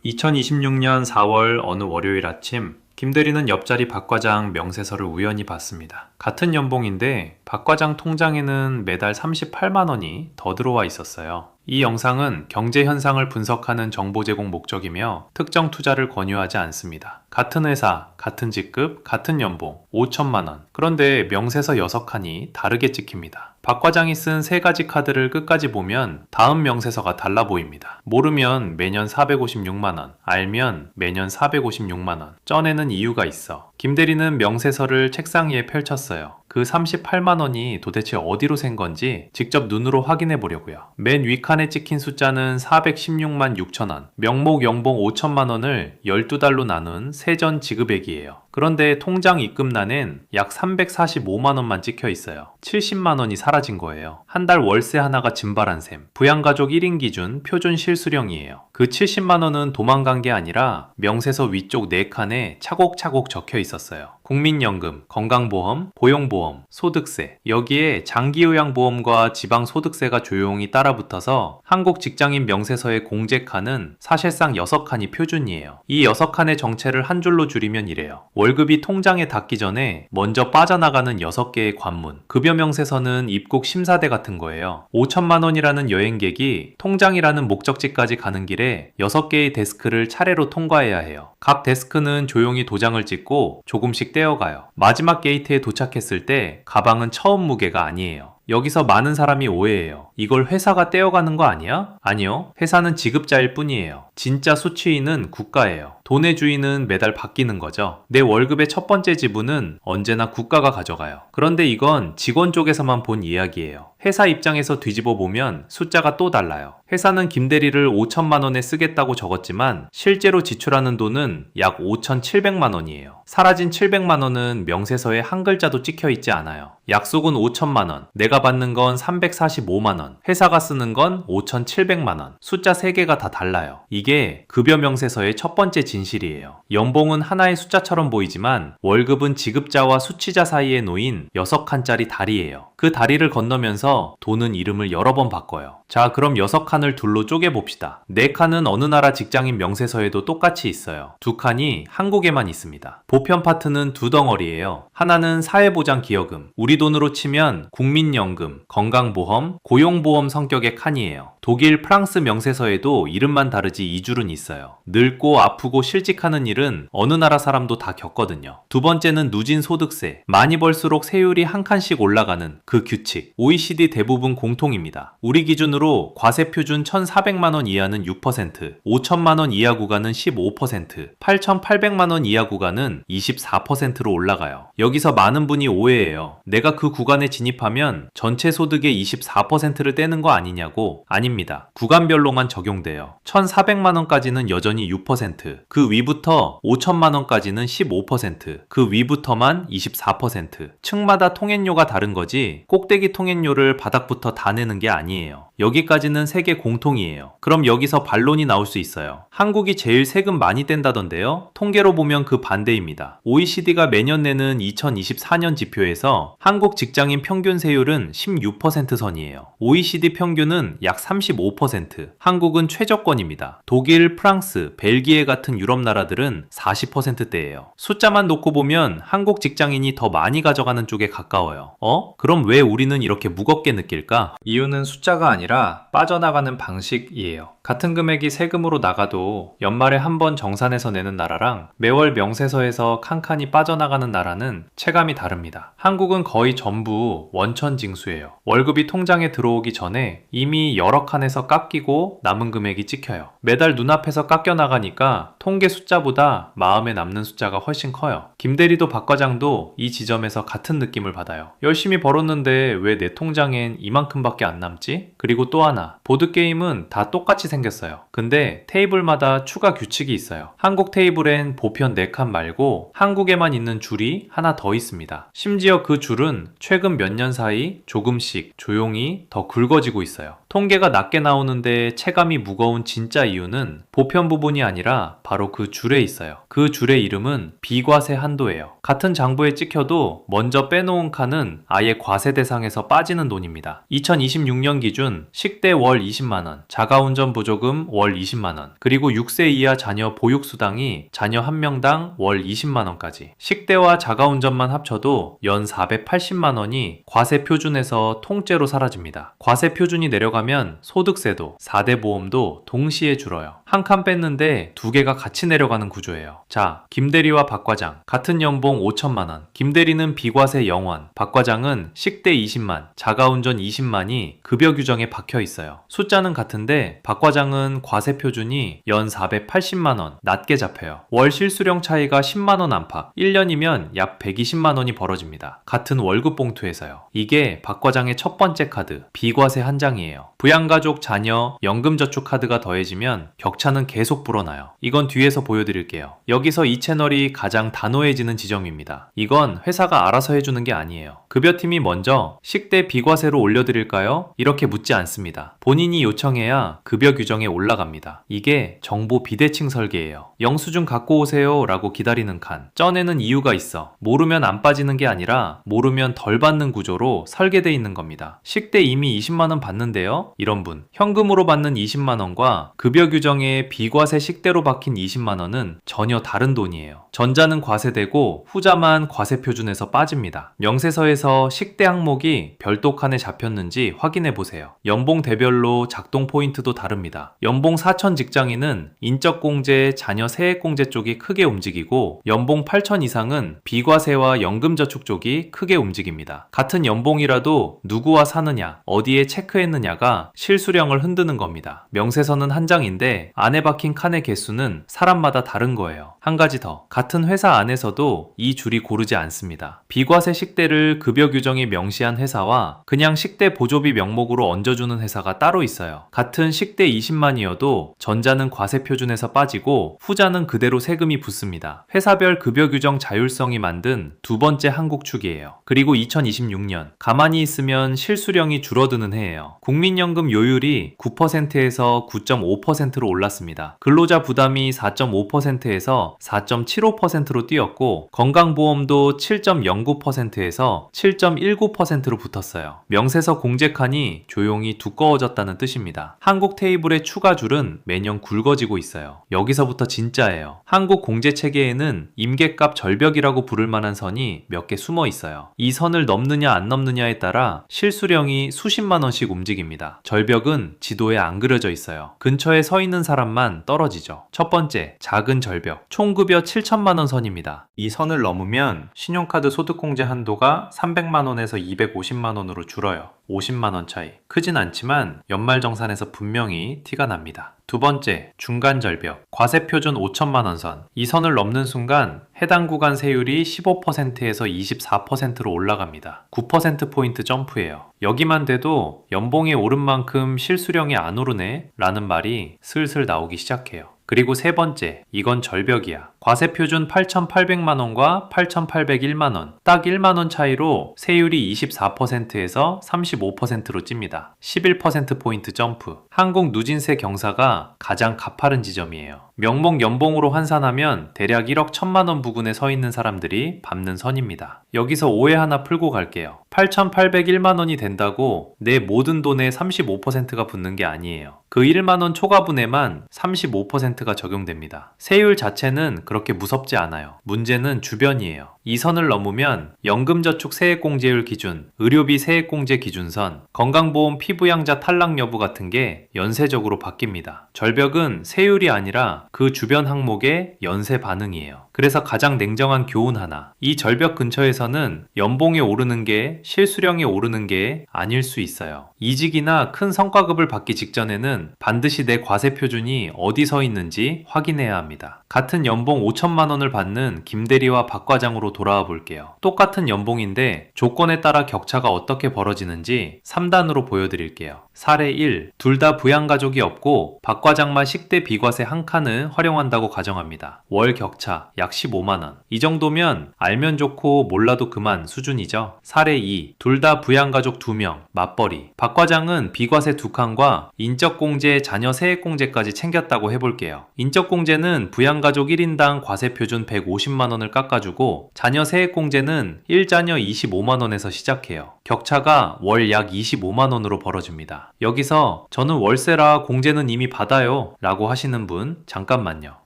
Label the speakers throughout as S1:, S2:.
S1: 2026년 4월 어느 월요일 아침, 김대리는 옆자리 박과장 명세서를 우연히 봤습니다. 같은 연봉인데 박과장 통장에는 매달 38만 원이 더 들어와 있었어요. 이 영상은 경제 현상을 분석하는 정보 제공 목적이며 특정 투자를 권유하지 않습니다. 같은 회사, 같은 직급, 같은 연봉, 5천만 원. 그런데 명세서 6칸이 다르게 찍힙니다. 박 과장이 쓴 3가지 카드를 끝까지 보면 다음 명세서가 달라 보입니다. 모르면 매년 456만원, 알면 매년 456만원. 쪄내는 이유가 있어. 김대리는 명세서를 책상 위에 펼쳤어요. 그 38만원이 도대체 어디로 샌 건지 직접 눈으로 확인해 보려고요. 맨 윗칸에 찍힌 숫자는 416만 6천원, 명목 연봉 5천만원을 12달로 나눈 세전 지급액이에요. 그런데 통장 입금란엔 약 345만원만 찍혀 있어요. 70만원이 사라진 거예요. 한 달 월세 하나가 증발한 셈. 부양가족 1인 기준 표준 실수령이에요. 그 70만원은 도망간 게 아니라 명세서 위쪽 4칸에 차곡차곡 적혀 있었어요. 국민연금, 건강보험, 보용보험, 소득세. 여기에 장기요양보험과 지방소득세가 조용히 따라붙어서 한국 직장인 명세서의 공제칸은 사실상 6칸이 표준이에요. 이 6칸의 정체를 한 줄로 줄이면 이래요. 월급이 통장에 닿기 전에 먼저 빠져나가는 6개의 관문. 급여 명세서는 입국 심사대 같은 거예요. 5천만 원이라는 여행객이 통장이라는 목적지까지 가는 길에 6개의 데스크를 차례로 통과해야 해요. 각 데스크는 조용히 도장을 찍고 조금씩 떼어가요. 마지막 게이트에 도착했을 때 가방은 처음 무게가 아니에요. 여기서 많은 사람이 오해해요. 이걸 회사가 떼어가는 거 아니야? 아니요. 회사는 지급자일 뿐이에요. 진짜 수취인은 국가예요. 돈의 주인은 매달 바뀌는 거죠. 내 월급의 첫 번째 지분은 언제나 국가가 가져가요. 그런데 이건 직원 쪽에서만 본 이야기예요. 회사 입장에서 뒤집어 보면 숫자가 또 달라요. 회사는 김대리를 5천만 원에 쓰겠다고 적었지만 실제로 지출하는 돈은 약 5,700만 원이에요. 사라진 700만 원은 명세서에 한 글자도 찍혀 있지 않아요. 약속은 5천만 원, 내가 받는 건 345만 원, 회사가 쓰는 건 5,700만 원. 숫자 3개가 다 달라요. 이게 급여 명세서의 첫 번째 진실이에요. 연봉은 하나의 숫자처럼 보이지만 월급은 지급자와 수취자 사이에 놓인 6칸짜리 다리예요. 그 다리를 건너면서 돈은 이름을 여러 번 바꿔요. 자, 그럼 6칸을 둘로 쪼개봅시다. 4칸은 어느 나라 직장인 명세서에도 똑같이 있어요. 2칸이 한국에만 있습니다. 보편 파트는 2덩어리예요. 하나는 사회보장기여금, 우리 돈으로 치면 국민연금, 건강보험, 고용보험 성격의 칸이에요. 독일, 프랑스 명세서에도 이름만 다르지 이 줄은 있어요. 늙고 아프고 실직하는 일은 어느 나라 사람도 다 겪거든요. 두 번째는 누진 소득세, 많이 벌수록 세율이 한 칸씩 올라가는 그 규칙. OECD 대부분 공통입니다. 우리 기준으로 과세 표준 1,400만원 이하는 6%, 5천만원 이하 구간은 15%, 8,800만원 이하 구간은 24%로 올라가요. 여기서 많은 분이 오해해요. 내가 그 구간에 진입하면 전체 소득의 24%를 떼는 거 아니냐고. 아닙니다. 구간별로만 적용돼요. 1,400만원까지는 여전히 6%, 그 위부터 5천만원까지는 15%, 그 위부터만 24%. 층마다 통행료가 다른 거지 꼭대기 통행료를 바닥부터 다 내는 게 아니에요. 여기까지는 세계 공통이에요. 그럼 여기서 반론이 나올 수 있어요. 한국이 제일 세금 많이 뗀다던데요? 통계로 보면 그 반대입니다. OECD가 매년 내는 2024년 지표에서 한국 직장인 평균 세율은 16% 선이에요. OECD 평균은 약 35%, 한국은 최저권입니다. 독일, 프랑스, 벨기에 같은 유럽 나라들은 40%대예요. 숫자만 놓고 보면 한국 직장인이 더 많이 가져가는 쪽에 가까워요. 그럼 왜 우리는 이렇게 무겁게 느낄까? 이유는 숫자가 아니라 빠져나가는 방식이에요. 같은 금액이 세금으로 나가도 연말에 한 번 정산해서 내는 나라랑 매월 명세서에서 칸칸이 빠져나가는 나라는 체감이 다릅니다. 한국은 거의 전부 원천징수예요. 월급이 통장에 들어오기 전에 이미 여러 칸에서 깎이고 남은 금액이 찍혀요. 매달 눈앞에서 깎여 나가니까 통계 숫자보다 마음에 남는 숫자가 훨씬 커요. 김대리도 박 과장도 이 지점에서 같은 느낌을 받아요. 열심히 벌었는데 왜 내 통장엔 이만큼밖에 안 남지? 그리고 또 하나, 보드게임은 다 똑같이 생겼어요. 근데 테이블마다 추가 규칙이 있어요. 한국 테이블엔 보편 4칸 말고 한국에만 있는 줄이 하나 더 있습니다. 심지어 그 줄은 최근 몇 년 사이 조금씩 조용히 더 굵어지고 있어요. 통계가 낮게 나오는데 체감이 무거운 진짜 이유는 보편 부분이 아니라 바로 그 줄에 있어요. 그 그 줄의 이름은 비과세 한도예요. 같은 장부에 찍혀도 먼저 빼놓은 칸은 아예 과세 대상에서 빠지는 돈입니다. 2026년 기준 식대 월 20만원, 자가운전 보조금 월 20만원, 그리고 6세 이하 자녀 보육수당이 자녀 1명당 월 20만원까지. 식대와 자가운전만 합쳐도 연 480만원이 과세 표준에서 통째로 사라집니다. 과세 표준이 내려가면 소득세도 4대 보험도 동시에 줄어요. 한 칸 뺐는데 두 개가 같이 내려가는 구조예요. 자, 김대리와 박과장 같은 연봉 5천만원. 김대리는 비과세 0원, 박과장은 식대 20만, 자가운전 20만이 급여 규정에 박혀 있어요. 숫자는 같은데 박과장은 과세 표준이 연 480만원 낮게 잡혀요. 월 실수령 차이가 10만원 안팎, 1년이면 약 120만원이 벌어집니다. 같은 월급 봉투에서요. 이게 박과장의 첫 번째 카드, 비과세 한 장이에요. 부양가족, 자녀, 연금저축 카드가 더해지면 격차는 계속 불어나요. 이건 뒤에서 보여드릴게요. 여기서 이 채널이 가장 단호해지는 지점입니다. 이건 회사가 알아서 해주는 게 아니에요. 급여팀이 먼저 식대 비과세로 올려드릴까요? 이렇게 묻지 않습니다. 본인이 요청해야 급여 규정에 올라갑니다. 이게 정보 비대칭 설계예요. 영수증 갖고 오세요 라고 기다리는 칸. 쪄내는 이유가 있어. 모르면 안 빠지는 게 아니라 모르면 덜 받는 구조로 설계돼 있는 겁니다. 식대 이미 20만원 받는데요? 이런 분. 현금으로 받는 20만원과 급여 규정에 비과세 식대로 박힌 20만원은 전혀 다른 돈이에요. 전자는 과세되고 후자만 과세 표준에서 빠집니다. 명세서에서 식대 항목이 별도 칸에 잡혔는지 확인해 보세요. 연봉 대별로 작동 포인트도 다릅니다. 연봉 4천 직장인은 인적공제, 자녀 세액공제 쪽이 크게 움직이고 연봉 8천 이상은 비과세와 연금저축 쪽이 크게 움직입니다. 같은 연봉이라도 누구와 사느냐, 어디에 체크했느냐가 실수령을 흔드는 겁니다. 명세서는 한 장인데 안에 박힌 칸의 개수는 사람마다 다른 거예요. 한 가지 더. 같은 회사 안에서도 이 줄이 고르지 않습니다. 비과세 식대를 급여 규정에 명시한 회사와 그냥 식대 보조비 명목으로 얹어주는 회사가 따로 있어요. 같은 식대 20만이어도 전자는 과세 표준에서 빠지고 후자는 그대로 세금이 붙습니다. 회사별 급여 규정 자율성이 만든 두 번째 한국축이에요. 그리고 2026년 가만히 있으면 실수령이 줄어드는 해예요. 국민연금 요율이 9%에서 9.5%로 올랐습니다. 근로자 부담이 4.5%에서 4.75%로 뛰었고 건강보험도 7.09%에서 7.19%로 붙었어요. 명세서 공제칸이 조용히 두꺼워졌다는 뜻입니다. 한국 테이블의 추가 줄은 매년 굵어지고 있어요. 여기서부터 진짜예요. 한국 공제 체계에는 임계값 절벽이라고 부를 만한 선이 몇 개 숨어 있어요. 이 선을 넘느냐 안 넘느냐에 따라 실수령이 수십만 원씩 움직입니다. 절벽은 지도에 안 그려져 있어요. 근처에 서 있는 사람만 떨어지죠. 첫 번째, 작은 절벽. 총급여 7천만 원 선입니다. 이 선을 넘으면 신용카드 소득공제 한도가 300만 원에서 250만 원으로 줄어요. 50만 원 차이. 크진 않지만 연말정산에서 분명히 티가 납니다. 두 번째, 중간 절벽. 과세 표준 5천만 원 선. 이 선을 넘는 순간 해당 구간 세율이 15%에서 24%로 올라갑니다. 9%포인트 점프예요. 여기만 돼도 연봉이 오른 만큼 실수령이 안 오르네 라는 말이 슬슬 나오기 시작해요. 그리고 세 번째, 이건 절벽이야. 과세 표준 8,800만원과 8,801만원, 딱 1만원 차이로 세율이 24%에서 35%로 찝니다. 11%포인트 점프. 한국 누진세 경사가 가장 가파른 지점이에요. 명목 연봉으로 환산하면 대략 1억 1천만원 부근에 서 있는 사람들이 밟는 선입니다. 여기서 오해 하나 풀고 갈게요. 8,801만원이 된다고 내 모든 돈의 35%가 붙는 게 아니에요. 그 1만원 초과분에만 35%가 적용됩니다. 세율 자체는 그렇게 무섭지 않아요. 문제는 주변이에요. 이 선을 넘으면 연금저축 세액공제율 기준, 의료비 세액공제 기준선, 건강보험 피부양자 탈락 여부 같은 게 연쇄적으로 바뀝니다. 절벽은 세율이 아니라 그 주변 항목의 연쇄 반응이에요. 그래서 가장 냉정한 교훈 하나. 이 절벽 근처에서는 연봉이 오르는 게 실수령이 오르는 게 아닐 수 있어요. 이직이나 큰 성과급을 받기 직전에는 반드시 내 과세 표준이 어디 서 있는지 확인해야 합니다. 같은 연봉 5천만 원을 받는 김대리와 박과장으로 돌아와 볼게요. 똑같은 연봉인데 조건에 따라 격차가 어떻게 벌어지는지 3단으로 보여드릴게요. 사례 1. 둘 다 부양가족이 없고 박과장만 식대 비과세 한 칸을 활용한다고 가정합니다. 월 격차 약 15만원. 이 정도면 알면 좋고 몰라도 그만 수준이죠. 사례 2. 둘 다 부양가족 2명, 맞벌이. 박과장은 비과세 2칸과 인적공제, 자녀 세액공제까지 챙겼다고 해볼게요. 인적공제는 부양가족 1인당 박과장 과세표준 150만원을 깎아주고 자녀 세액공제는 1자녀 25만원에서 시작해요. 격차가 월 약 25만원으로 벌어집니다. 여기서 저는 월세라 공제는 이미 받아요 라고 하시는 분 잠깐만요.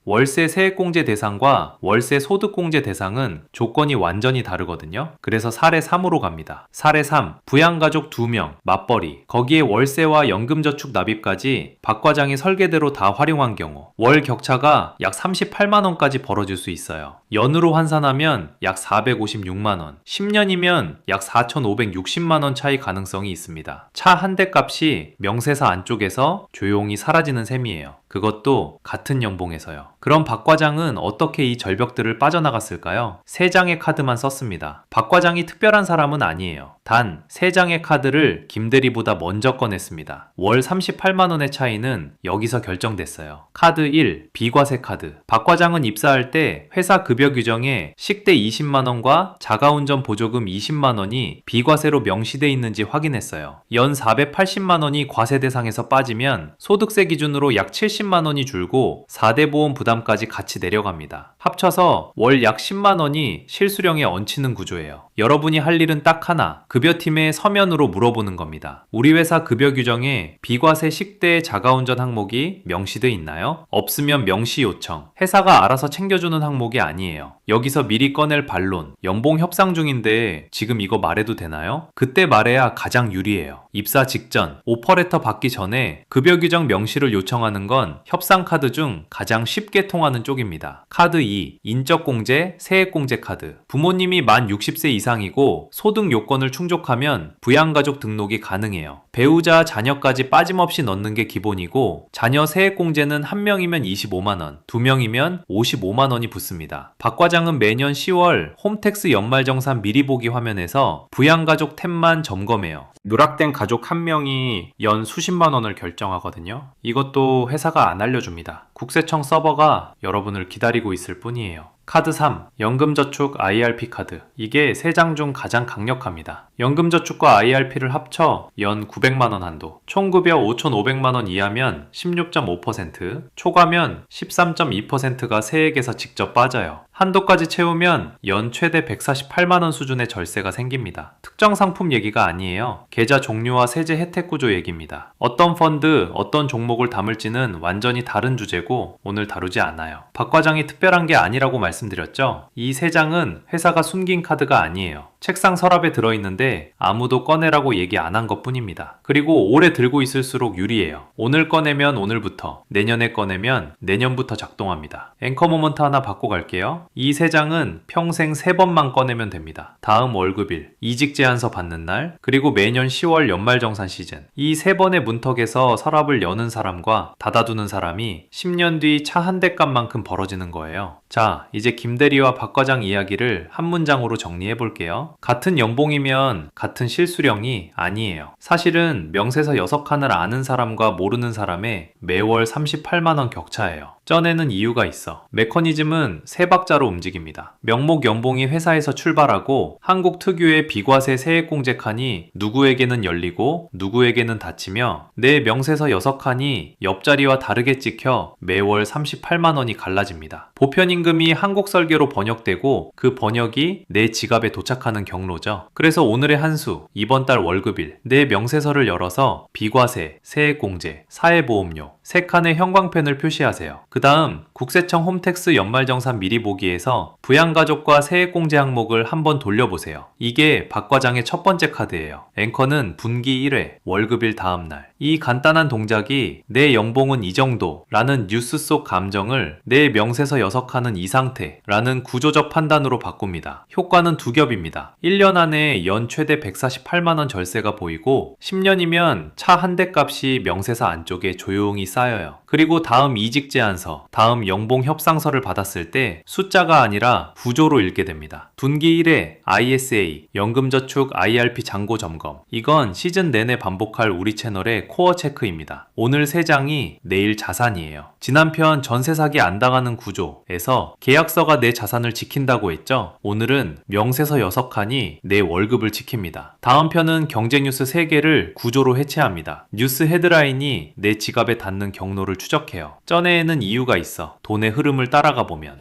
S1: 월세 세액공제 대상과 월세 소득공제 대상은 조건이 완전히 다르거든요. 그래서 사례 3으로 갑니다. 사례 3. 부양가족 2명, 맞벌이. 거기에 월세와 연금저축 납입까지 박과장이 설계대로 다 활용한 경우 월 격차가 약 38만원까지 벌어질 수 있어요. 연으로 환산하면 약 456만원, 10년이면 약 4,560만원 차이 가능성이 있습니다. 차 한 대 값이 명세서 안쪽에서 조용히 사라지는 셈이에요. 그것도 같은 연봉에서요. 그럼 박 과장은 어떻게 이 절벽들을 빠져나갔을까요? 3장의 카드만 썼습니다. 박 과장이 특별한 사람은 아니에요. 단 3장의 카드를 김대리보다 먼저 꺼냈습니다. 월 38만원의 차이는 여기서 결정됐어요. 카드 1. 비과세 카드. 박 과장은 입사할 때 회사 급여 규정에 식대 20만원과 자가운전 보조금 20만원이 비과세로 명시돼 있는지 확인했어요. 연 480만원이 과세 대상에서 빠지면 소득세 기준으로 약 70만원이 줄고 4대 보험 부담까지 같이 내려갑니다. 합쳐서 월 약 10만원이 실수령에 얹히는 구조예요. 여러분이 할 일은 딱 하나, 급여팀에 서면으로 물어보는 겁니다. 우리 회사 급여 규정에 비과세 식대 자가운전 항목이 명시돼 있나요? 없으면 명시 요청. 회사가 알아서 챙겨주는 항목이 아니에요. 여기서 미리 꺼낼 반론. 연봉 협상 중인데 지금 이거 말해도 되나요? 그때 말해야 가장 유리해요. 입사 직전, 오퍼레터 받기 전에 급여 규정 명시를 요청하는 건 협상 카드 중 가장 쉽게 통하는 쪽입니다. 카드 2. 인적공제, 세액공제 카드. 부모님이 만 60세 이상이고 소득 요건을 충족하면 부양가족 등록이 가능해요. 배우자, 자녀까지 빠짐없이 넣는 게 기본이고 자녀 세액공제는 1명이면 25만원, 2명이면 55만원이 붙습니다. 박 과장은 매년 10월 홈택스 연말정산 미리 보기 화면에서 부양가족 탭만 점검해요. 누락된 가족 1명이 연 수십만원을 결정하거든요. 이것도 회사가 안 알려줍니다. 국세청 서버가 여러분을 기다리고 있을 뿐이에요. 카드 3. 연금저축 IRP 카드. 이게 3장 중 가장 강력합니다. 연금저축과 IRP를 합쳐 연 900만원 한도, 총급여 5,500만원 이하면 16.5%, 초과면 13.2%가 세액에서 직접 빠져요. 한도까지 채우면 연 최대 148만원 수준의 절세가 생깁니다. 특정 상품 얘기가 아니에요. 계좌 종류와 세제 혜택 구조 얘기입니다. 어떤 펀드, 어떤 종목을 담을지는 완전히 다른 주제고 오늘 다루지 않아요. 박 과장이 특별한 게 아니라고 말씀드렸죠? 이 3장은 회사가 숨긴 카드가 아니에요. 책상 서랍에 들어있는데 아무도 꺼내라고 얘기 안 한 것 뿐입니다. 그리고 오래 들고 있을수록 유리해요. 오늘 꺼내면 오늘부터, 내년에 꺼내면 내년부터 작동합니다. 앵커 모먼트 하나 받고 갈게요. 이 3장은 평생 3번만 꺼내면 됩니다. 다음 월급일, 이직 제안서 받는 날, 그리고 매년 10월 연말정산 시즌. 이 3번의 문턱에서 서랍을 여는 사람과 닫아두는 사람이 10년 뒤 차 한 대 값만큼 벌어지는 거예요. 자, 이제 김대리와 박 과장 이야기를 한 문장으로 정리해 볼게요. 같은 연봉이면 같은 실수령이 아니에요. 사실은 명세서 6칸을 아는 사람과 모르는 사람의 매월 38만원 격차예요. 쪄내는 이유가 있어. 메커니즘은 3박자로 움직입니다. 명목 연봉이 회사에서 출발하고 한국 특유의 비과세 세액공제 칸이 누구에게는 열리고 누구에게는 닫히며 내 명세서 6칸이 옆자리와 다르게 찍혀 매월 38만원이 갈라집니다. 보편임금이 한국 설계로 번역되고 그 번역이 내 지갑에 도착하는 경로죠. 그래서 오늘의 한수, 이번 달 월급일, 내 명세서를 열어서 비과세, 세액공제, 사회보험료 3칸의 형광펜을 표시하세요. 그 다음 국세청 홈택스 연말정산 미리 보기에서 부양가족과 세액공제 항목을 한번 돌려보세요. 이게 박 과장의 첫 번째 카드예요. 앵커는 분기 1회, 월급일 다음날. 이 간단한 동작이 내 연봉은 이 정도 라는 뉴스 속 감정을 내 명세서 6칸은 이 상태 라는 구조적 판단으로 바꿉니다. 효과는 두 겹입니다. 1년 안에 연 최대 148만원 절세가 보이고 10년이면 차 한 대 값이 명세서 안쪽에 조용히 쌓여요. 그리고 다음 이직 제안서, 다음 연봉 협상서를 받았을 때 숫자가 아니라 구조로 읽게 됩니다. 분기 1회 ISA, 연금저축 IRP 잔고 점검. 이건 시즌 내내 반복할 우리 채널의 코어 체크입니다. 오늘 3장이 내일 자산이에요. 지난 편 전세 사기 안 당하는 구조에서 계약서가 내 자산을 지킨다고 했죠? 오늘은 명세서 6칸이 내 월급을 지킵니다. 다음 편은 경제뉴스 3개를 구조로 해체합니다. 뉴스 헤드라인이 내 지갑에 닿는 경로를 추적해요. 쪄내에는 이유가 있어. 돈의 흐름을 따라가 보면.